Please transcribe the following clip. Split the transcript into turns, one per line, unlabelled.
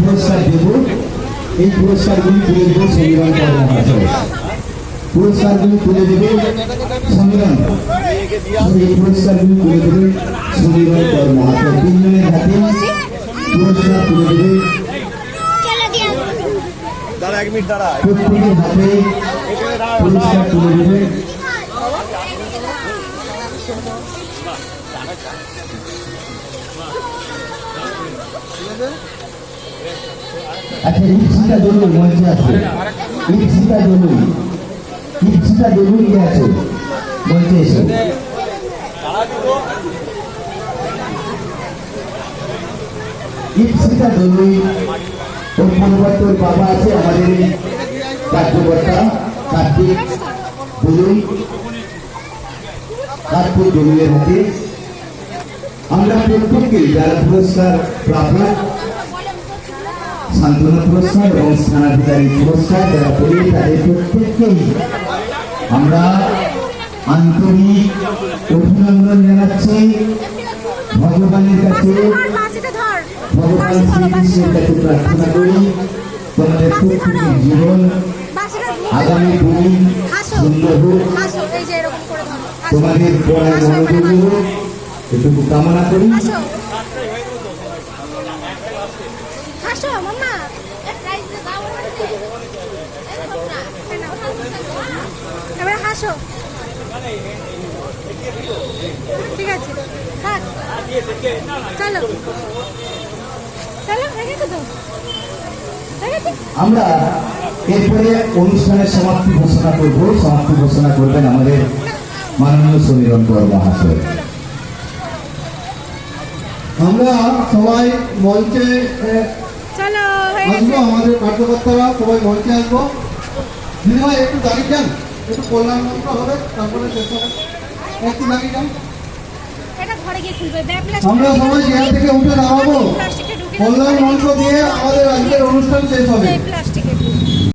পুরস্কার দেব। এই পুরস্কারগুলি তুলে দেবে সমীরণ কর মহাশয়। পুরস্কারগুলি তুলে দেবে সমীরণ। এই পুরস্কারগুলি তুলে দেবে সমীরণ কর মহাশয়। তিনজনের হাতে পুরস্কার তুলে দেবে। প্রত্যেকের হাতে পুরস্কার তুলে দেবে। আচ্ছা, ইপসিতা দলুন মঞ্চে আছে। ইপসিতা দলুন কে আছে মঞ্চে এসে। ইপসিতা দলুন ওর পরিবর্তে ওর বাবা আছে আমাদের কার্যকর্তা কার্তিক দলুনের হাতে আমরা প্রত্যেককেই যারা পুরস্কার প্রাপ্ত সান্ত্বনা পুরস্কার এবং স্থানাধিকারী পুরস্কার যারা পেয়ে তাদের প্রত্যেককেই আমরা আন্তরিক অভিনন্দন জানাচ্ছি। ভগবানের কাছে ভগবান শ্রীকৃষ্ণের কাছে প্রার্থনা করি তোমাদের প্রত্যেকের জীবন আগামী দিন সুন্দর হোক, তোমাদের পড়ায় মনোযোগী হোক এটুকু কামনা করি।
ঠিক আছে, চলো চলো,
আমরা এরপরে অনুষ্ঠানের সমাপ্তি ঘোষণা করব। সমাপ্তি ঘোষণা করবেন আমাদের মাননীয় সমীরণ কর মহাশয়।
আমরা সবাই মঞ্চে আসবো, আমাদের কার্যকর্তারা সবাই মঞ্চে আসবো। দিদিভাই একটু দাঁড়িয়ে যান, একটু কল্যাণ মন্ত্র হবে, তারপরে শেষ হবে। একটু দাঁড়িয়ে যান, আমরা সবাই চেয়ার থেকে উঠে দাঁড়াবো। কল্যাণ মন্ত্র দিয়ে আমাদের আজকের অনুষ্ঠান শেষ হবে।